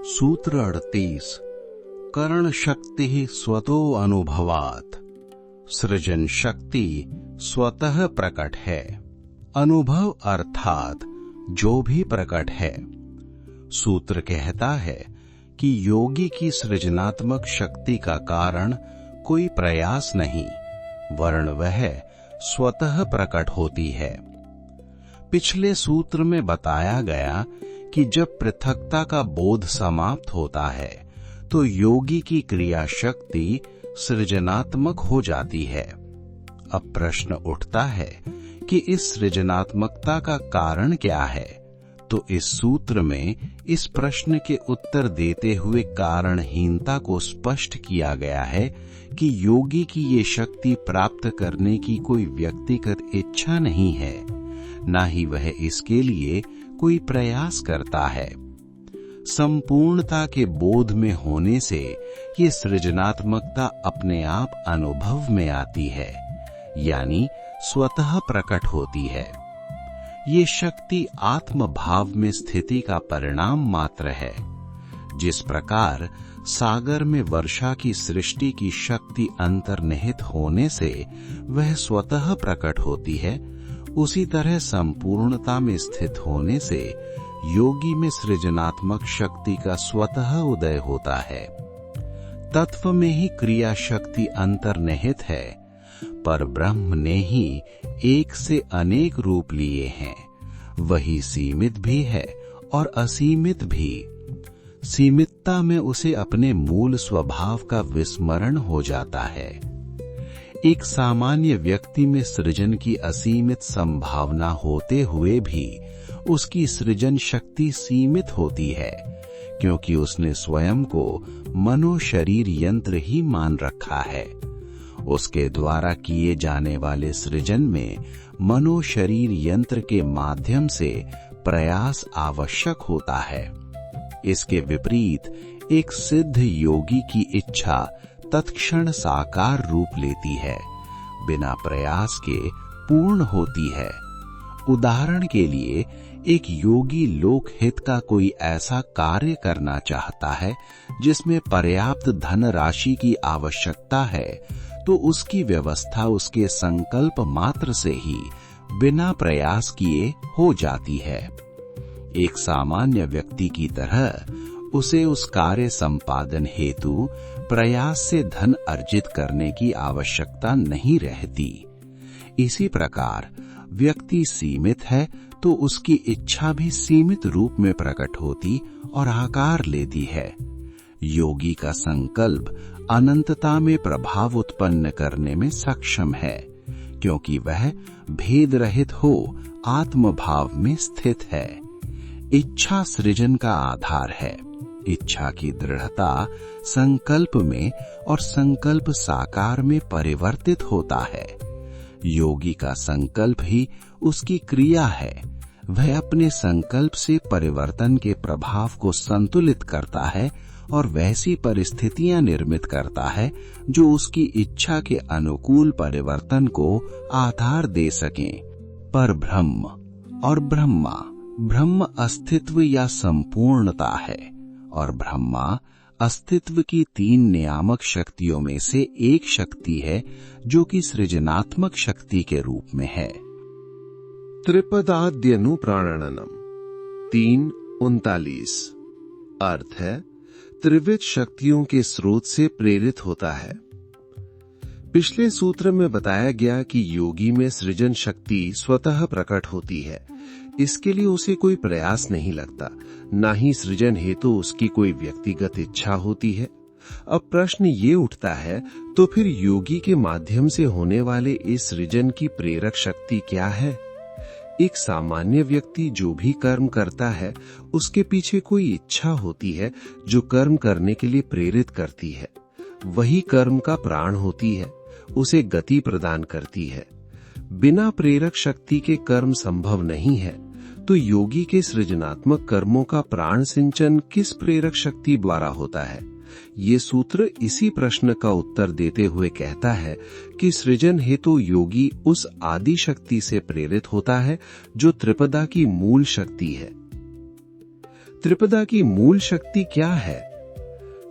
सूत्र 38। करण शक्ति स्वतो अनुभवात्। सृजन शक्ति स्वतः प्रकट है। अनुभव अर्थात जो भी प्रकट है। सूत्र कहता है कि योगी की सृजनात्मक शक्ति का कारण कोई प्रयास नहीं, वरन वह स्वतः प्रकट होती है। पिछले सूत्र में बताया गया कि जब पृथकता का बोध समाप्त होता है तो योगी की क्रिया शक्ति सृजनात्मक हो जाती है। अब प्रश्न उठता है कि इस सृजनात्मकता का कारण क्या है, तो इस सूत्र में इस प्रश्न के उत्तर देते हुए कारणहीनता को स्पष्ट किया गया है कि योगी की ये शक्ति प्राप्त करने की कोई व्यक्तिगत इच्छा नहीं है, ना ही वह इसके लिए कोई प्रयास करता है। संपूर्णता के बोध में होने से ये सृजनात्मकता अपने आप अनुभव में आती है, यानी स्वतः प्रकट होती है। ये शक्ति आत्म भाव में स्थिति का परिणाम मात्र है। जिस प्रकार सागर में वर्षा की सृष्टि की शक्ति अंतर्निहित होने से वह स्वतः प्रकट होती है, उसी तरह संपूर्णता में स्थित होने से योगी में सृजनात्मक शक्ति का स्वतः उदय होता है। तत्व में ही क्रिया शक्ति अंतर्निहित है, पर ब्रह्म ने ही एक से अनेक रूप लिए हैं। वही सीमित भी है और असीमित भी। सीमितता में उसे अपने मूल स्वभाव का विस्मरण हो जाता है। एक सामान्य व्यक्ति में सृजन की असीमित संभावना होते हुए भी उसकी सृजन शक्ति सीमित होती है, क्योंकि उसने स्वयं को मनो शरीर यंत्र ही मान रखा है। उसके द्वारा किए जाने वाले सृजन में मनो शरीर यंत्र के माध्यम से प्रयास आवश्यक होता है। इसके विपरीत एक सिद्ध योगी की इच्छा तत्क्षण साकार रूप लेती है, बिना प्रयास के पूर्ण होती है। उदाहरण के लिए, एक योगी लोकहित का कोई ऐसा कार्य करना चाहता है जिसमें पर्याप्त धन राशि की आवश्यकता है, तो उसकी व्यवस्था उसके संकल्प मात्र से ही बिना प्रयास किए हो जाती है। एक सामान्य व्यक्ति की तरह उसे उस कार्य संपादन हेतु प्रयास से धन अर्जित करने की आवश्यकता नहीं रहती। इसी प्रकार व्यक्ति सीमित है तो उसकी इच्छा भी सीमित रूप में प्रकट होती और आकार लेती है। योगी का संकल्प अनंतता में प्रभाव उत्पन्न करने में सक्षम है, क्योंकि वह भेद रहित हो आत्म भाव में स्थित है। इच्छा सृजन का आधार है। इच्छा की दृढ़ता संकल्प में और संकल्प साकार में परिवर्तित होता है। योगी का संकल्प ही उसकी क्रिया है। वह अपने संकल्प से परिवर्तन के प्रभाव को संतुलित करता है और वैसी परिस्थितियां निर्मित करता है जो उसकी इच्छा के अनुकूल परिवर्तन को आधार दे सकें। पर ब्रह्म और ब्रह्म अस्तित्व या संपूर्णता है, और ब्रह्मा अस्तित्व की 3 नियामक शक्तियों में से एक शक्ति है जो कि सृजनात्मक शक्ति के रूप में है। त्रिपदाद्यनुप्राणनम 3:39। अर्थ है, त्रिविध शक्तियों के स्रोत से प्रेरित होता है। पिछले सूत्र में बताया गया कि योगी में सृजन शक्ति स्वतः प्रकट होती है। इसके लिए उसे कोई प्रयास नहीं लगता, ना ही सृजन हेतु उसकी कोई व्यक्तिगत इच्छा होती है। अब प्रश्न ये उठता है, तो फिर योगी के माध्यम से होने वाले इस सृजन की प्रेरक शक्ति क्या है? एक सामान्य व्यक्ति जो भी कर्म करता है, उसके पीछे कोई इच्छा होती है जो कर्म करने के लिए प्रेरित करती है। वही कर्म का प्राण होती है, उसे गति प्रदान करती है। बिना प्रेरक शक्ति के कर्म संभव नहीं है, तो योगी के सृजनात्मक कर्मों का प्राण सिंचन किस प्रेरक शक्ति द्वारा होता है? ये सूत्र इसी प्रश्न का उत्तर देते हुए कहता है कि सृजन हेतु योगी उस आदि शक्ति से प्रेरित होता है जो त्रिपदा की मूल शक्ति है। त्रिपदा की मूल शक्ति क्या है?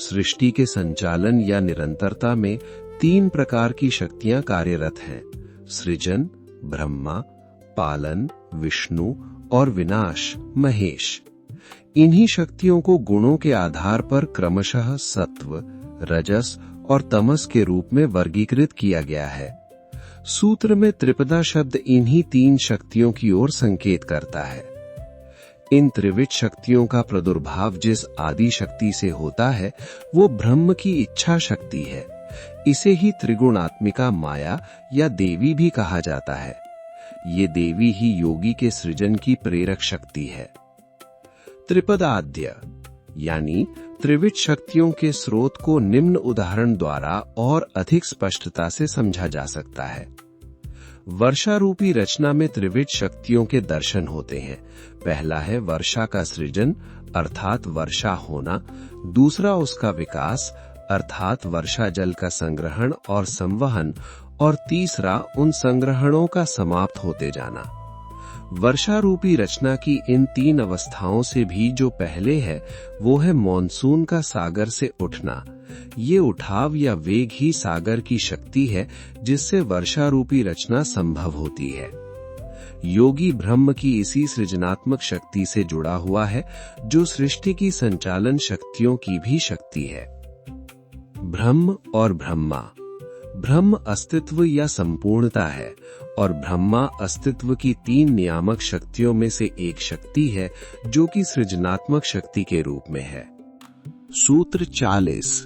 सृष्टि के संचालन या निरंतरता में 3 प्रकार की शक्तियां कार्यरत हैं: सृजन, ब्रह्मा, पालन, विष्णु और विनाश, महेश। इन्हीं शक्तियों को गुणों के आधार पर क्रमशः सत्व, रजस और तमस के रूप में वर्गीकृत किया गया है। सूत्र में त्रिपदा शब्द इन्हीं 3 शक्तियों की ओर संकेत करता है। इन त्रिविध शक्तियों का प्रादुर्भाव जिस आदि शक्ति से होता है वो ब्रह्म की इच्छा शक्ति है। इसे ही त्रिगुणात्मिका माया या देवी भी कहा जाता है। ये देवी ही योगी के सृजन की प्रेरक शक्ति है। त्रिपदाद्य यानी त्रिविध शक्तियों के स्रोत को निम्न उदाहरण द्वारा और अधिक स्पष्टता से समझा जा सकता है। वर्षा रूपी रचना में त्रिविध शक्तियों के दर्शन होते हैं। पहला है वर्षा का सृजन अर्थात वर्षा होना, दूसरा उसका विकास अर्थात वर्षा जल का संग्रहण और संवहन, और तीसरा उन संग्रहणों का समाप्त होते जाना। वर्षा रूपी रचना की इन 3 अवस्थाओं से भी जो पहले है वो है मॉनसून का सागर से उठना। ये उठाव या वेग ही सागर की शक्ति है जिससे वर्षा रूपी रचना संभव होती है। योगी ब्रह्म की इसी सृजनात्मक शक्ति से जुड़ा हुआ है जो सृष्टि की संचालन शक्तियों की भी शक्ति है। ब्रह्म और ब्रह्मा। ब्रह्म अस्तित्व या संपूर्णता है और ब्रह्मा अस्तित्व की 3 नियामक शक्तियों में से एक शक्ति है जो कि सृजनात्मक शक्ति के रूप में है। सूत्र 40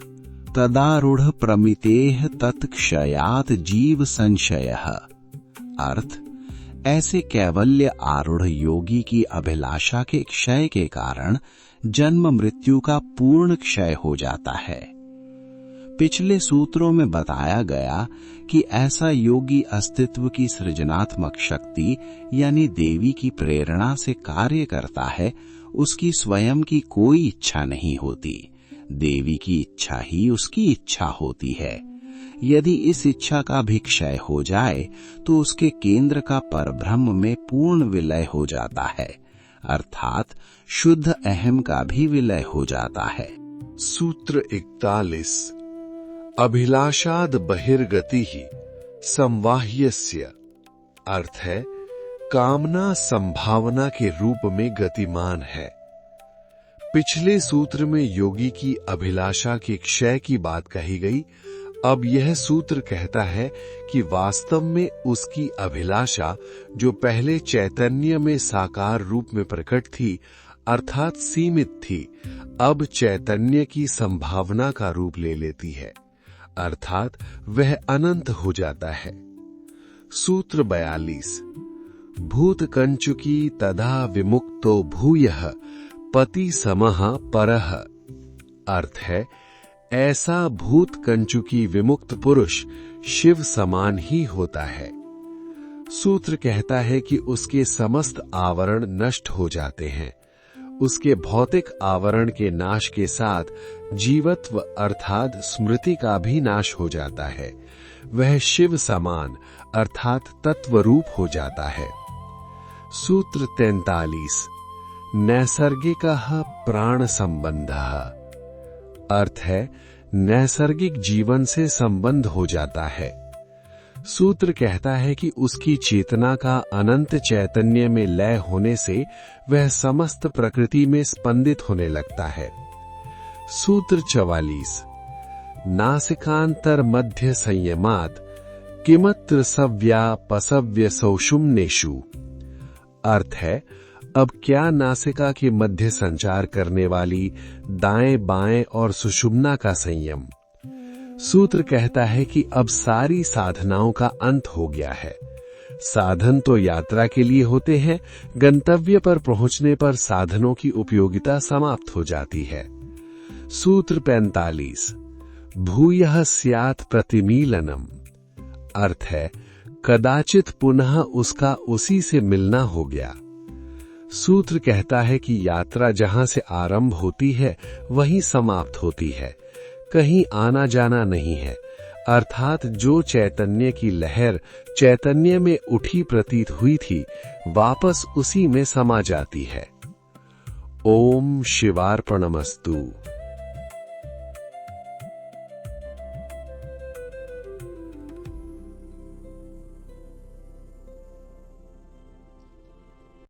तदारूढ़ प्रमितेह तत्क्षयात जीव संशयः। अर्थ, ऐसे कैवल्य आरूढ़ योगी की अभिलाषा के क्षय के कारण जन्म मृत्यु का पूर्ण क्षय हो जाता है। पिछले सूत्रों में बताया गया कि ऐसा योगी अस्तित्व की सृजनात्मक शक्ति यानी देवी की प्रेरणा से कार्य करता है। उसकी स्वयं की कोई इच्छा नहीं होती, देवी की इच्छा ही उसकी इच्छा होती है। यदि इस इच्छा का भी क्षय हो जाए तो उसके केंद्र का परब्रह्म में पूर्ण विलय हो जाता है, अर्थात शुद्ध अहम का भी विलय हो जाता है। सूत्र 41 अभिलाषाद बहिर्गति ही संवाह्यस्य। अर्थ है कामना संभावना के रूप में गतिमान है। पिछले सूत्र में योगी की अभिलाषा के क्षय की बात कही गई। अब यह सूत्र कहता है कि वास्तव में उसकी अभिलाषा जो पहले चैतन्य में साकार रूप में प्रकट थी अर्थात सीमित थी, अब चैतन्य की संभावना का रूप ले लेती है, अर्थात वह अनंत हो जाता है। सूत्र 42 भूत कंचुकी तदा विमुक्तो भूयः पति समः परः। अर्थ है ऐसा भूत कंचुकी विमुक्त पुरुष शिव समान ही होता है। सूत्र कहता है कि उसके समस्त आवरण नष्ट हो जाते हैं। उसके भौतिक आवरण के नाश के साथ जीवत्व अर्थात स्मृति का भी नाश हो जाता है। वह शिव समान अर्थात तत्व रूप हो जाता है। सूत्र 43 नैसर्गिकः प्राण संबंधः। अर्थ है नैसर्गिक जीवन से संबंध हो जाता है। सूत्र कहता है कि उसकी चेतना का अनंत चैतन्य में लय होने से वह समस्त प्रकृति में स्पंदित होने लगता है। सूत्र 44 नासिकांतर मध्य संयमात किमत्र सव्यापसव्य सौषुम्नेषु। अर्थ है अब क्या नासिका के मध्य संचार करने वाली दाएं बाएं और सुषुम्ना का संयम। सूत्र कहता है कि अब सारी साधनाओं का अंत हो गया है। साधन तो यात्रा के लिए होते हैं, गंतव्य पर पहुंचने पर साधनों की उपयोगिता समाप्त हो जाती है। सूत्र 45 भूयः स्यात् प्रतिमीलनम। अर्थ है कदाचित पुनः उसका उसी से मिलना हो गया। सूत्र कहता है कि यात्रा जहां से आरंभ होती है वहीं समाप्त होती है, कहीं आना जाना नहीं है, अर्थात जो चैतन्य की लहर चैतन्य में उठी प्रतीत हुई थी वापस उसी में समा जाती है। ओम शिवार्पणमस्तु।